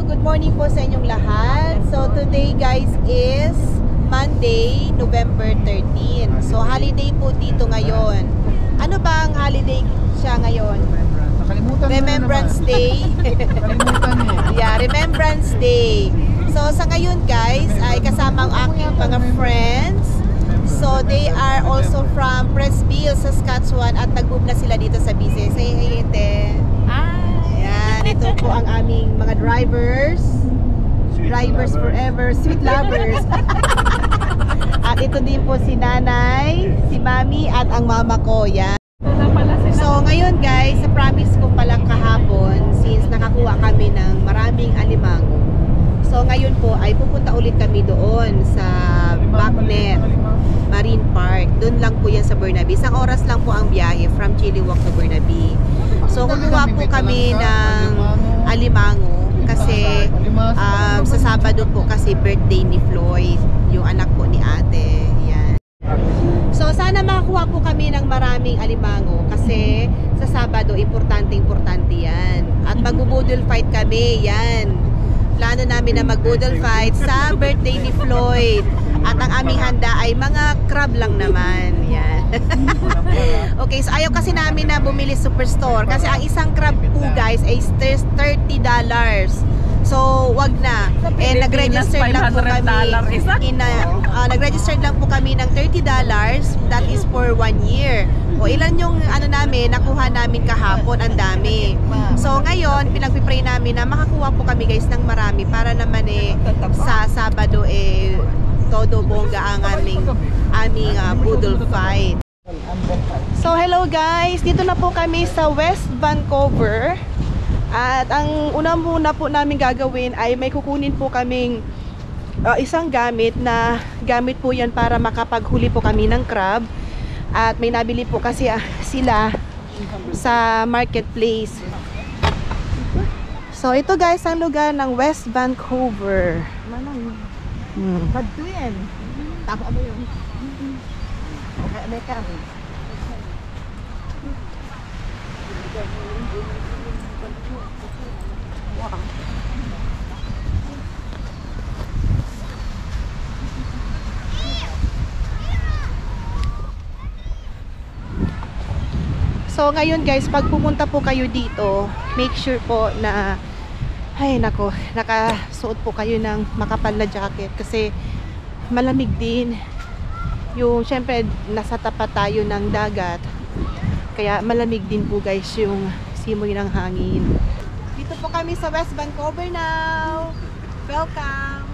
good morning po sa inyong lahat. So today guys is Monday, November 13. So holiday po dito ngayon. Ano ba ang holiday siya ngayon? Remembrance Day. Kalimutan eh. Yeah, Remembrance Day. So sa ngayon guys ay kasama ang aking mga friends. So they are also from Prestville, Saskatchewan at nag-move na sila dito sa BC. Say hey, Ete. Ito po ang aming mga drivers. Drivers forever, sweet lovers. At ito din po si nanay, si mami at ang mama ko. Yan. So ngayon guys, sa promise ko pala kahapon, since nakakuha kami ng maraming alimango. So ngayon po ay pupunta ulit kami doon sa Bacnet Marine Park. Doon lang po yan sa Burnaby. Isang oras lang po ang biyahe from Chilliwack to Burnaby. So kumuha po kami ng alimango kasi sa Sabado po kasi birthday ni Floyd, yung anak po ni ate. Yan. So sana makakuha po kami ng maraming alimango kasi sa Sabado importante yan. At mag-budol fight kami, yan. Plano namin na mag-budol fight sa birthday ni Floyd. At ang aming handa ay mga crab lang naman. Yan. Okay, so ayaw kasi namin na bumili superstore kasi ang isang crab po guys ay $30. So, wag na. And nag-register lang po kami. Nag-register lang po kami ng $30. That is for 1 year. O ilan yung ano namin, nakuha namin kahapon, ang dami. So, ngayon, pinagpipray namin na makakuha po kami guys ng marami para naman sa Sabado todo bongga ang aming budol fight. So hello guys, dito na po kami sa West Vancouver. At ang unang-una po namin gagawin ay may kukunin po kaming isang gamit na gamit po yan para makapaghuli po kami ng crab. At may nabili po kasi sila sa marketplace. So ito guys ang lugar ng West Vancouver. Kadto yan. Tama ba yun? Okay, may kami. Wow. So ngayon guys, pag pumunta po kayo dito, make sure po na ay nako, nakasuot po kayo ng makapal na jacket kasi malamig din. Yung syempre nasa tapat tayo ng dagat. Kaya malamig din po guys yung simoy ng hangin. Dito po kami sa West Vancouver now. Welcome.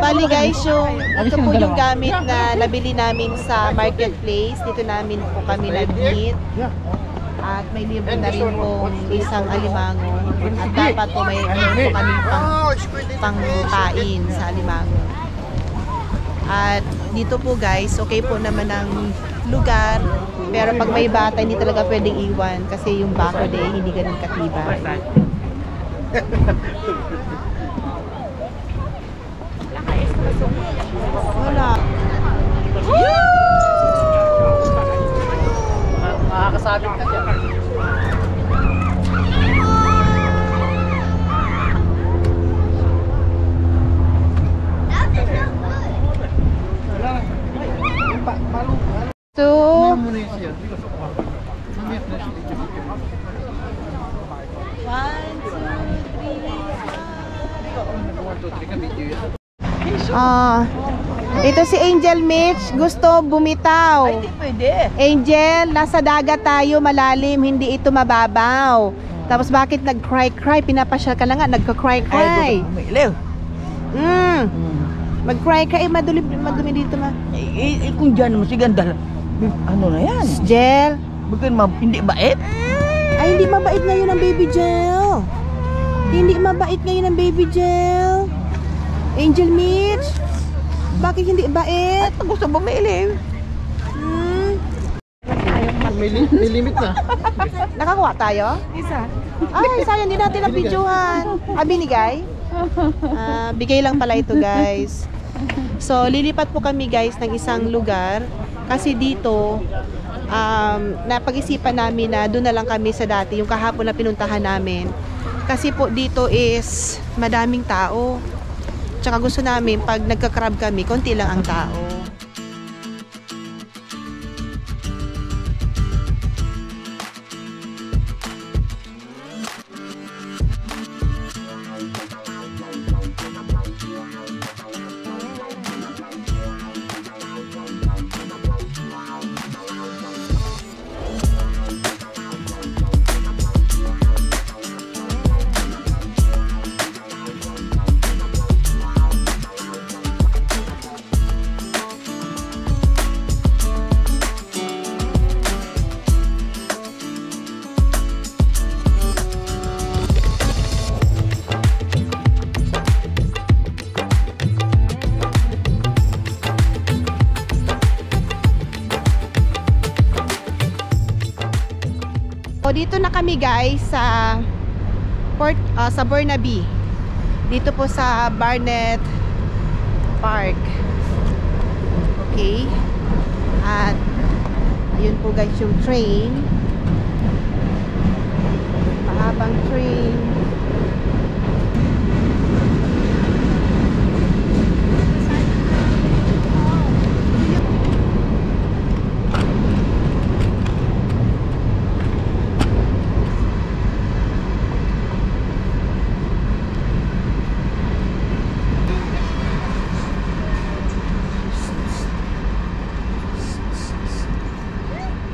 Bali guys, ito po yung gamit na nabili namin sa marketplace. Dito namin po kami nag-meet. At may libre na rin po isang alimango. At dapat po may po kami pangpain sa alimango. At dito po guys, okay po naman ang lugar. Pero pag may bata, hindi talaga pwedeng iwan. Kasi yung bako hindi ganun katibay. Wala. Makakasabit ka dyan. So, 1, 2, 3, 4. Ito si Angel Mitch, gusto bumitaw. Ay, di pwede. Angel, nasa dagat tayo, malalim, hindi ito mababaw. Tapos bakit nag-cry-cry? Pinapasyal ka na nga, nagka-cry-cry. Ay, umilaw. Mag-cry ka, madumi dito ma. Kung dyan mo, sige, ano na yan? Jel. Bukan hindi bait? Ay, hindi mabait ngayon ang baby Jel. Hindi mabait ngayon ang baby Jel. Angel Mitch. Bakit hindi bait? At ako sa bumili. May limit na. Nakakuha tayo? Isa. Ay, sayang, hindi natin na-videohan. Binigay? Bigay lang pala ito, guys. So, lilipat po kami, guys, ng isang lugar. Kasi dito, napag-isipan namin na doon na lang kami sa dati, yung kahapon na pinuntahan namin. Kasi po dito is madaming tao. Tsaka gusto namin, pag nagka-crab kami, konti lang ang tao. So, dito na kami, guys, sa sa Burnaby. Dito po sa Barnett Park. Okay. At ayun po, guys, yung train. Mahabang train.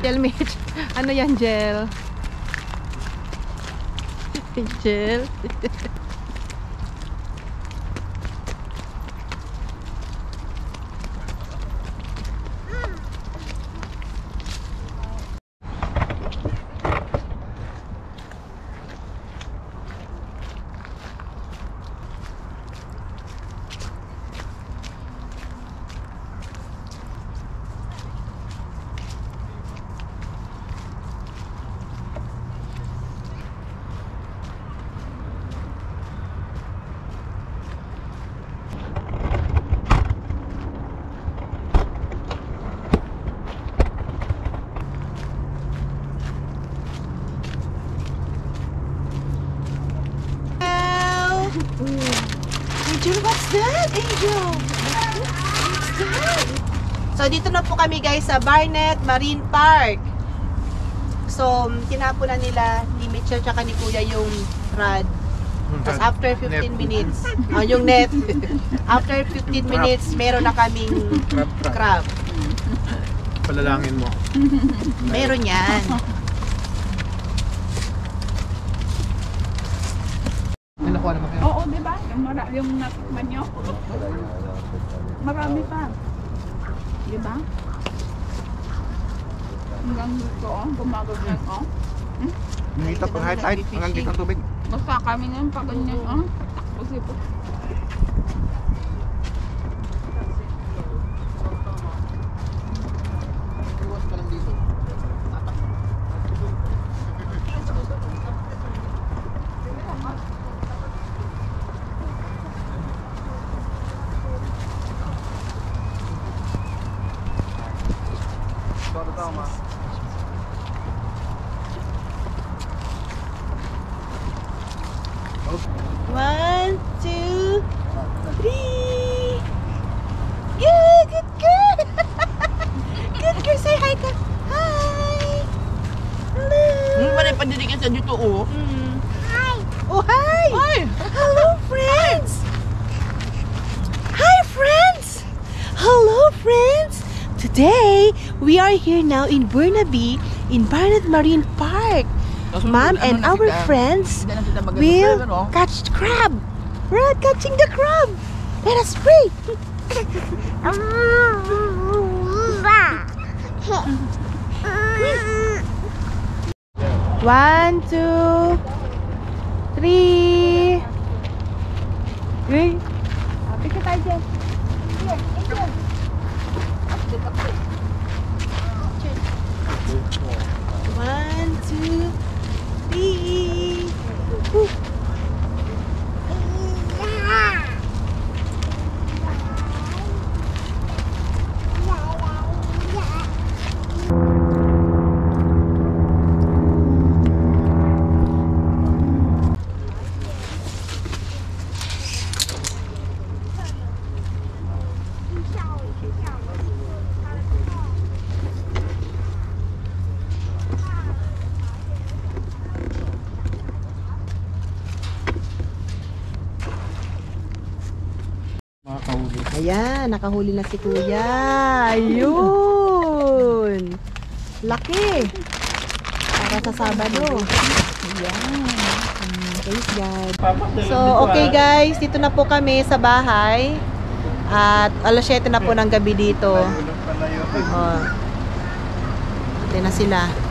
Gel Mitch. Ano yan, Gel? Gel. Angel, what's that? Angel! What's that? So, dito na po kami, guys, sa Barnett Marine Park. So, tinapunan nila ni Mitchell tsaka ni Kuya yung rod. Tapos after 15 minutes, yung net. After 15 minutes, meron na kaming crab. Palalangin mo. Meron yan. May nakuha naman kayo. Oo, di ba? Yung natikman nyo. Marami pa. Di ba? Hanggang dito, gumagagyan ko. Nakita pang high tide, hanggang dito ang tubig. Basta kami ngayon pa ganyan, Takbo-sipot. One, two, three. Yeah, good girl. Good girl. Say hi ka. Hi. Hello. Ano ba na pandirigan sa dito, oh? Hi. Oh, hi. Hi! Hello, friends. Hi, friends. Hello, friends. Today, we are here now in Burnaby, in Barnett Marine Park. Mom and our friends will catch crab. We're catching the crab. Let us pray. One, two, three. Uy. Picture tayo dyan. One, two, three. Woo. Makakahuli. Ayan, nakahuli na si Kuya. Ayun. Laki. Para sa Sabado. Ayan. Praise God. So, okay guys, dito na po kami sa bahay. At alas 7 na po ng gabi dito. Oh. Dito na sila.